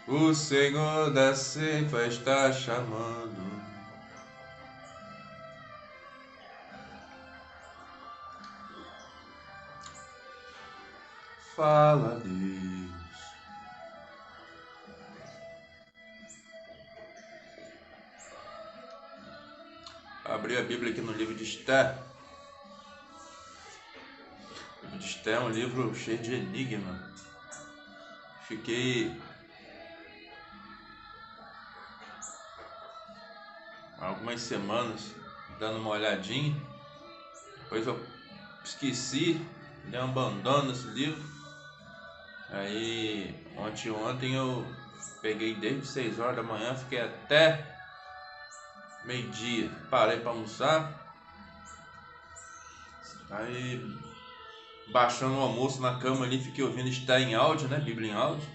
O Senhor da ceifa está chamando. Fala, Deus. Abri a Bíblia aqui no livro de Esther. O livro de Esther é um livro cheio de enigma. Fiquei algumas semanas dando uma olhadinha. Depois eu esqueci, dei um abandono nesse livro. Aí ontem eu peguei desde 6 horas da manhã, fiquei até meio-dia, parei para almoçar. Aí baixando o almoço na cama ali, fiquei ouvindo Esther em áudio, né? Bíblia em áudio.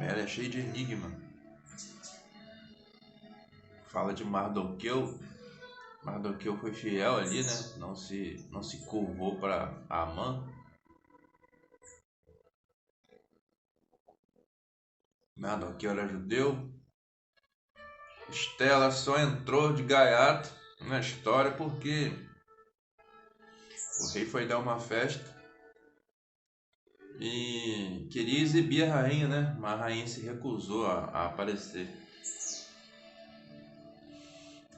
Ela é cheia de enigma. Fala de Mardoqueu. Mardoqueu foi fiel ali, né? Não se curvou para Amã. Mardoqueu era judeu. Estela só entrou de gaiato na história porque o rei foi dar uma festa e queria exibir a rainha, né? Mas a rainha se recusou a aparecer.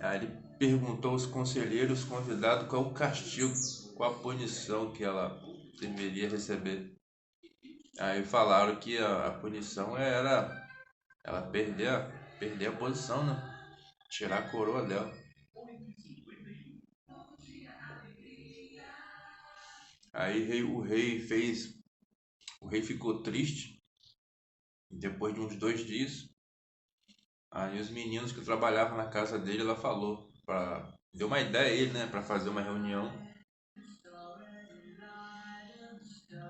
Aí ele perguntou aos conselheiros convidados qual o castigo, qual a punição que ela deveria receber. Aí falaram que a punição era ela perder a posição, né? Tirar a coroa dela. Aí o rei ficou triste. Depois de uns 2 dias, aí os meninos que trabalhavam na casa dele, ela falou, deu uma ideia a ele, né, para fazer uma reunião,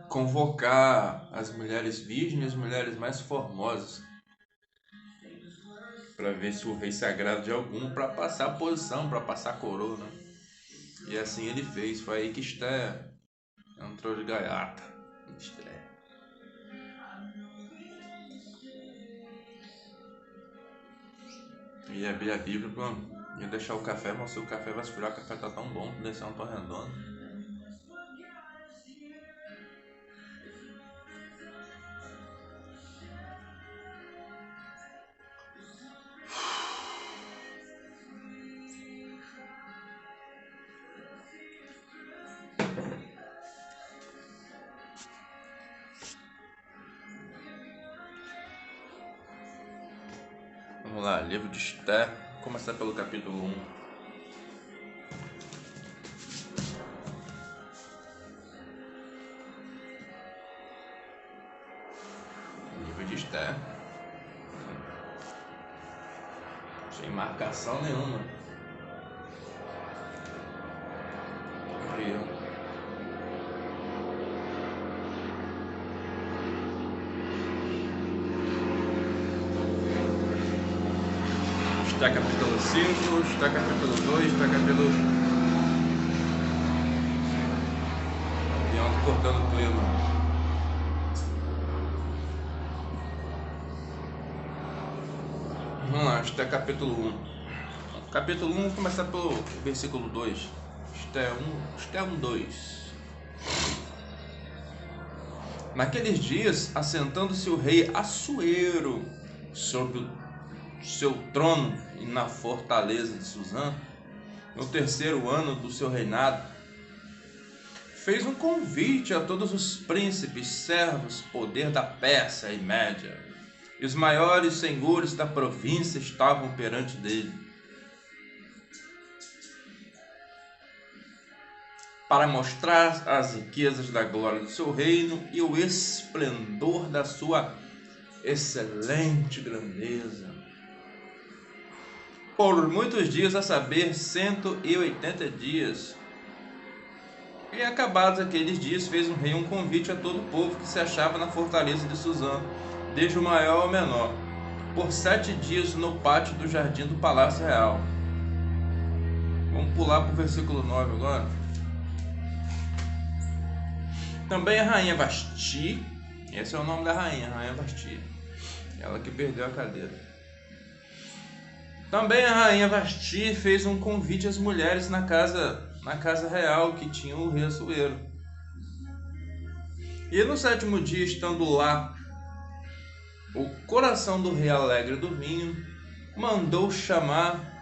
convocar as mulheres virgens, as mulheres mais formosas, para ver se o rei se agrada de algum, para passar a posição, para passar a coroa, né? E assim ele fez. Foi aí que Esther entrou de gaiata. Esther. E abrir a Bíblia, ia deixar o café, mas se o café vai esfriar, o café tá tão bom, que descer um pão redondo. Vamos lá, livro de Esther, vou começar pelo capítulo 1. Livro de Esther. Sem marcação nenhuma. Esther capítulo 5, Esther capítulo 2, Esther capítulo... E ontem cortando o clima. Vamos lá, Esther capítulo 1. Capítulo 1, vou começar pelo versículo 2. Esther 1, 2. Naqueles dias, assentando-se o rei Assuero sobre o seu trono e na fortaleza de Suzã, no 3º ano do seu reinado, fez um convite a todos os príncipes, servos, poder da Pérsia e Média, e os maiores senhores da província estavam perante dele, para mostrar as riquezas da glória do seu reino e o esplendor da sua excelente grandeza. Por muitos dias, a saber, 180 dias. E acabados aqueles dias, fez o rei um convite a todo o povo que se achava na fortaleza de Suzã, desde o maior ao menor, por 7 dias no pátio do jardim do Palácio Real. Vamos pular para o versículo 9 agora. Também a rainha Vasti Esse é o nome da rainha, Rainha Vasti. Ela que perdeu a cadeira. Também a Rainha Vasti fez um convite às mulheres na casa real que tinha o rei Assuero. E no 7º dia, estando lá o coração do rei alegre do vinho, mandou chamar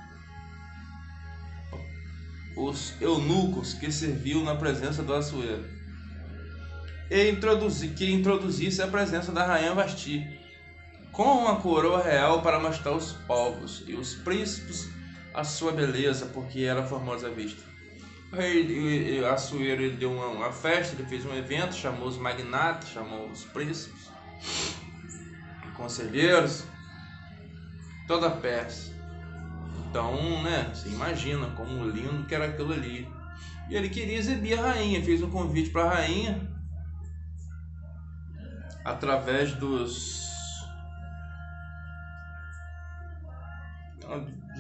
os eunucos que serviam na presença do Assuero e que introduzisse a presença da Rainha Vasti com a coroa real para mostrar aos povos e os príncipes a sua beleza, porque era formosa à vista. O rei Assuero ele deu uma festa, ele fez um evento, chamou os magnatas, chamou os príncipes, conselheiros, toda a Pérsia. Então, né, você imagina como lindo que era aquilo ali. E ele queria exibir a rainha, fez um convite para a rainha através dos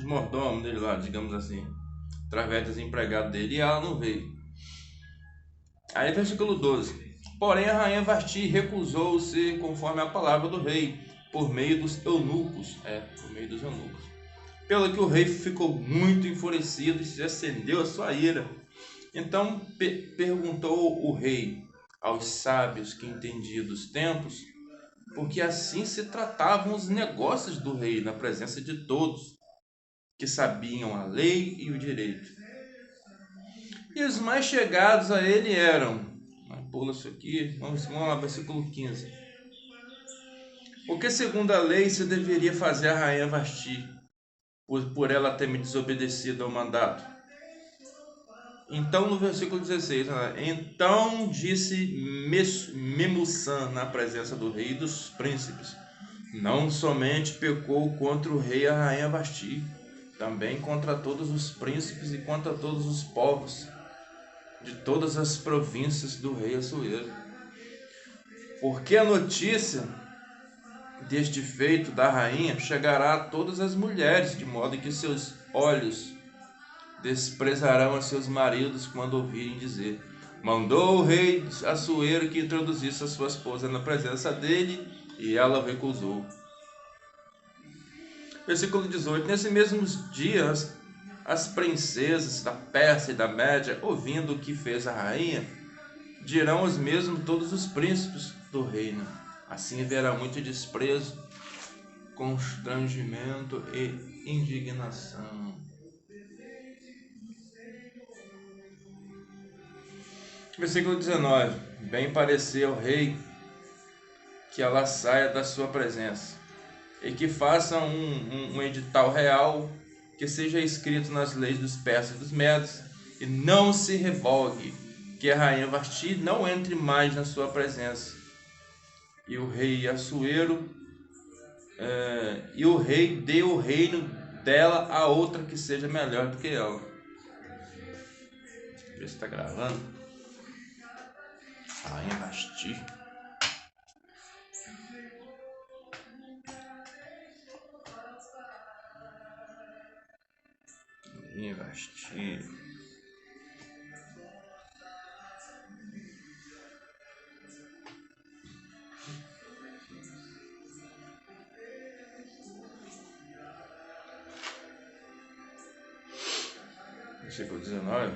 mordomos dele lá, digamos assim, através dos empregados dele, e ela não veio. Aí versículo 12: porém a rainha Vasti recusou-se conforme a palavra do rei, por meio dos eunucos, pelo que o rei ficou muito enfurecido e se acendeu a sua ira. Então perguntou o rei aos sábios que entendiam dos tempos, porque assim se tratavam os negócios do rei na presença de todos que sabiam a lei e o direito. E os mais chegados a ele eram, pula isso aqui, vamos lá, versículo 15. Porque segundo a lei se deveria fazer a rainha Vasti, por ela ter me desobedecido ao mandato. Então no versículo 16, então disse Memucan na presença do rei e dos príncipes: não somente pecou contra o rei e a rainha Vasti, também contra todos os príncipes e contra todos os povos de todas as províncias do rei Assuero. Porque a notícia deste feito da rainha chegará a todas as mulheres, de modo que seus olhos desprezarão a seus maridos quando ouvirem dizer: mandou o rei Assuero que introduzisse a sua esposa na presença dele, e ela recusou. Versículo 18: nesses mesmos dias, as princesas da Pérsia e da Média, ouvindo o que fez a rainha, dirão os mesmos todos os príncipes do reino. Assim haverá muito desprezo, constrangimento e indignação. Versículo 19: bem pareceu ao rei que ela saia da sua presença, e que faça um edital real, que seja escrito nas leis dos persas e dos medos, e não se revogue, que a rainha Vasti não entre mais na sua presença. E o rei Assuero e o rei dê o reino dela a outra que seja melhor do que ela. Deixa eu ver se está gravando. Rainha Vasti. Rainha Vasti. Versículo 19.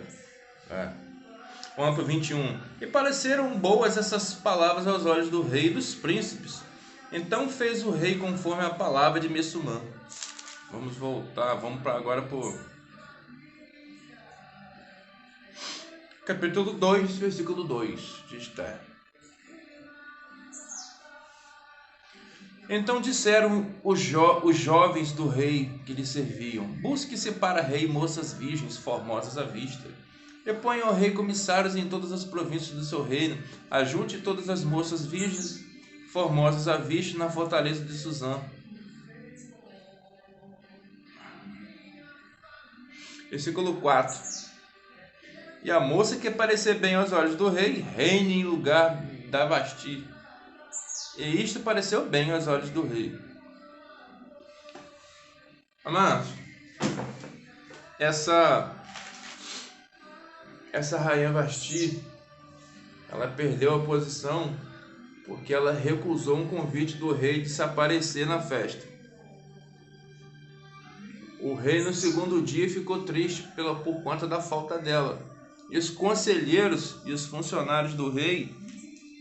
Vamos para o 21. E pareceram boas essas palavras aos olhos do rei e dos príncipes. Então fez o rei conforme a palavra de Memucan. Vamos voltar, vamos para agora para o capítulo 2, versículo 2 de Esther. Então disseram os jovens do rei que lhe serviam: busque-se para rei moças virgens formosas à vista, e ponha ao rei comissários em todas as províncias do seu reino, ajunte todas as moças virgens formosas à vista na fortaleza de Suzã. Versículo 4: e a moça que parecer bem aos olhos do rei, reine em lugar da Vasti. E isto pareceu bem aos olhos do rei. Amados, essa rainha Vasti, ela perdeu a posição porque ela recusou um convite do rei de se aparecer na festa. O rei no segundo dia ficou triste por conta da falta dela. E os conselheiros e os funcionários do rei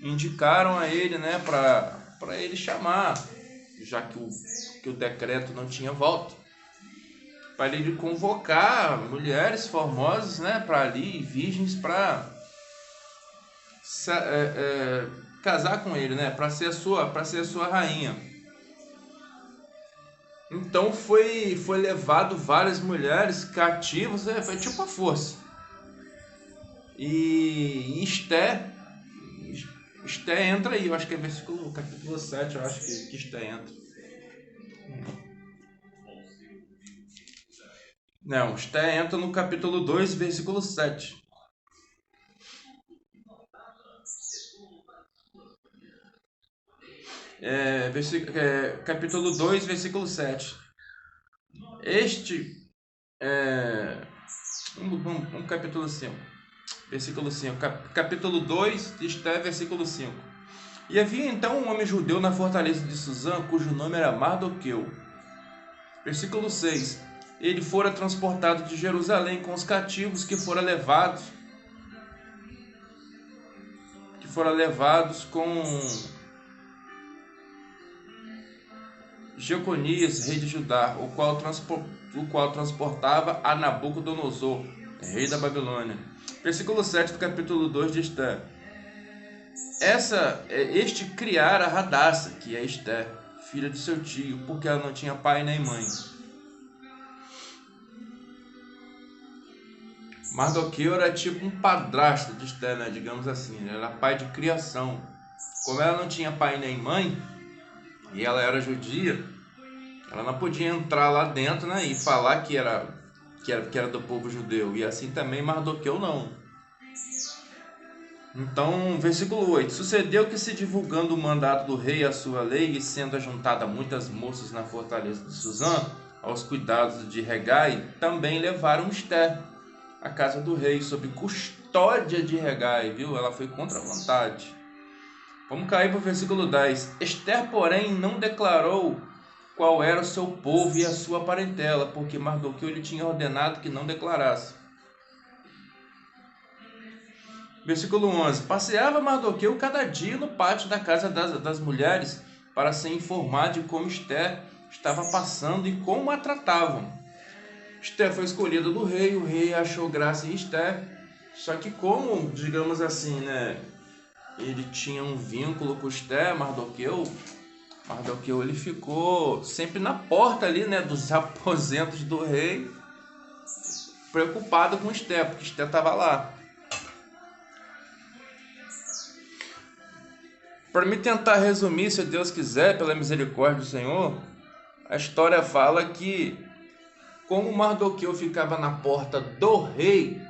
indicaram a ele, né, para ele chamar, já que o decreto não tinha volta, para ele convocar mulheres formosas, né, para ali, virgens, para casar com ele, né, para ser a sua rainha. Então foi levado várias mulheres cativas, foi tipo a força. E Esté entra aí, eu acho que é capítulo 7, eu acho que Esté entra. Não, Esté entra no capítulo 2, versículo 7. Capítulo 2, versículo 7. Um capítulo 5, versículo 5. Capítulo 2 de Esté, versículo 5. E havia então um homem judeu na fortaleza de Suzã, cujo nome era Mardoqueu. Versículo 6. Ele fora transportado de Jerusalém com os cativos que foram levados com Jeconias, rei de Judá, o qual transportava a Nabucodonosor, rei da Babilônia. Versículo 7 do capítulo 2 de Esté. Este criara Radassa, que é Esté, filha de seu tio, porque ela não tinha pai nem mãe. Mardoqueu era tipo um padrasto de Esté, né? Digamos assim, ele era pai de criação. Como ela não tinha pai nem mãe, e ela era judia, ela não podia entrar lá dentro, né, e falar que era do povo judeu. E assim também Mardoqueu não. Então, versículo 8. Sucedeu que, se divulgando o mandato do rei e a sua lei, e sendo ajuntada muitas moças na fortaleza de Suzã, aos cuidados de Hegai, também levaram Esté à casa do rei, sob custódia de Hegai, viu? Ela foi contra a vontade. Vamos cair para o versículo 10. Esther, porém, não declarou qual era o seu povo e a sua parentela, porque Mardoqueu lhe tinha ordenado que não declarasse. Versículo 11. Passeava Mardoqueu cada dia no pátio da casa das mulheres, para se informar de como Esther estava passando e como a tratavam. Esther foi escolhida do rei, o rei achou graça em Esther, só que como, digamos assim, né, ele tinha um vínculo com Esther, Mardoqueu ele ficou sempre na porta ali, né, dos aposentos do rei, preocupado com Esther, porque Esther estava lá. Para me tentar resumir, se Deus quiser, pela misericórdia do Senhor, a história fala que, como Mardoqueu ficava na porta do rei,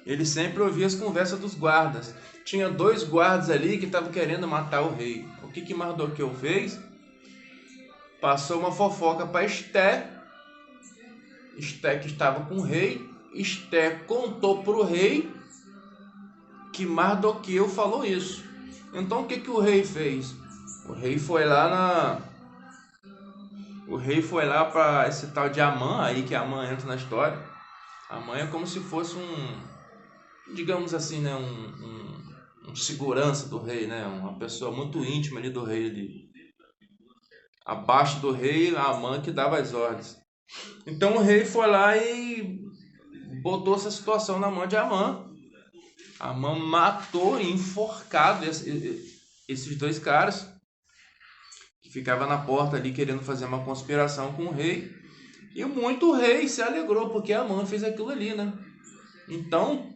ele sempre ouvia as conversas dos guardas. Tinha 2 guardas ali que estavam querendo matar o rei. O que Mardoqueu fez? Passou uma fofoca para Esther. Esther, que estava com o rei. Esther contou para o rei que Mardoqueu falou isso. Então o que o rei fez? O rei foi lá para esse tal de Amã, aí que Amã entra na história. Amã é como se fosse digamos assim, né, um segurança do rei, né, uma pessoa muito íntima ali do rei ali. Abaixo do rei, Amã que dava as ordens. Então o rei foi lá e botou essa situação na mão de Amã. Amã matou e enforcado esses 2 caras que ficavam na porta ali querendo fazer uma conspiração com o rei. E muito rei se alegrou porque Amã fez aquilo ali, né? Então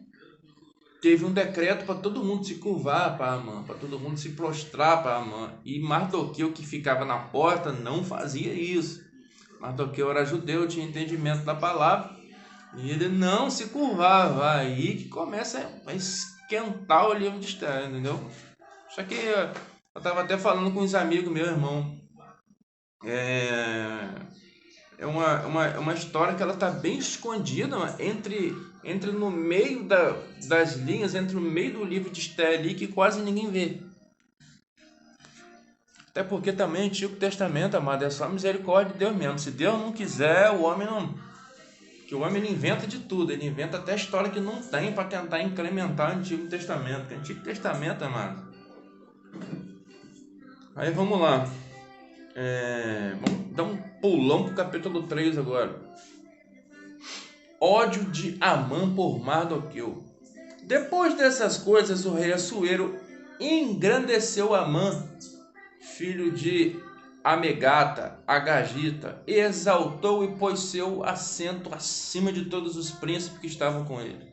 teve um decreto para todo mundo se curvar para Amã, para todo mundo se prostrar para Amã. E Mardoqueu, que ficava na porta, não fazia isso. Mardoqueu era judeu, tinha entendimento da palavra, e ele não se curvava. Aí que começa a esquentar o livro de Esther, entendeu? Só que eu estava até falando com uns amigos, meu irmão. É uma história que ela está bem escondida entre entra no meio das linhas, entra no meio do livro de Esté ali, que quase ninguém vê. Até porque também o Antigo Testamento, amado, é só misericórdia de Deus mesmo. Se Deus não quiser, o homem não... Que o homem ele inventa de tudo, ele inventa até história que não tem para tentar incrementar o Antigo Testamento. Porque o Antigo Testamento, amado. Aí vamos lá. Vamos dar um pulão pro capítulo 3 agora. Ódio de Amã por Mardoqueu. Depois dessas coisas, o rei Assuero engrandeceu Amã, filho de Amegata, Agagita, e exaltou e pôs seu assento acima de todos os príncipes que estavam com ele.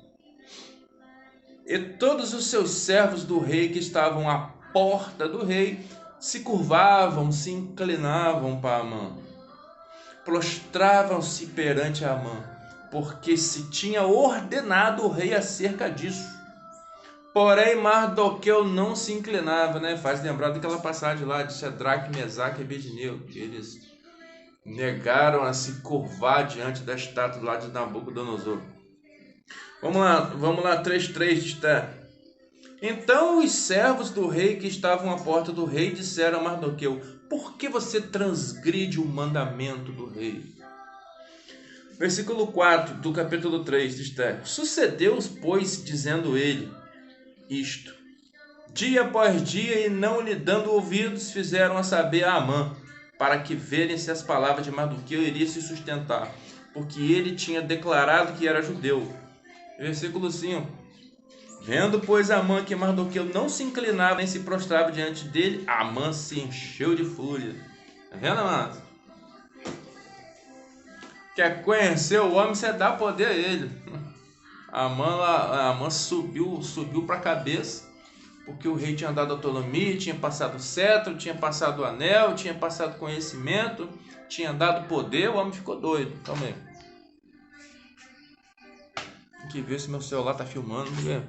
E todos os seus servos do rei que estavam à porta do rei se curvavam, se inclinavam para Amã, prostravam-se perante Amã, porque se tinha ordenado o rei acerca disso. Porém, Mardoqueu não se inclinava, né? Faz lembrar daquela passagem lá de Sadraque, Mesaque e Abednego, que eles negaram a se curvar diante da estátua lá de Nabucodonosor. Vamos lá, 3:3 de Esté. Então os servos do rei que estavam à porta do rei disseram a Mardoqueu: por que você transgride o mandamento do rei? Versículo 4 do capítulo 3 de Esté. Sucedeu, pois, dizendo ele isto, dia após dia, e não lhe dando ouvidos, fizeram a saber a Amã, para que verem se as palavras de Mardoqueu iriam se sustentar, porque ele tinha declarado que era judeu. Versículo 5. Vendo, pois, Amã que Mardoqueu não se inclinava nem se prostrava diante dele, Amã se encheu de fúria. Tá vendo, amado? Quer conhecer o homem, você dá poder a ele. Amã subiu para a cabeça, porque o rei tinha dado autonomia, tinha passado o cetro, tinha passado o anel, tinha passado conhecimento, tinha dado poder, o homem ficou doido. Calma aí. Tem que ver se meu celular tá filmando, vamos ver.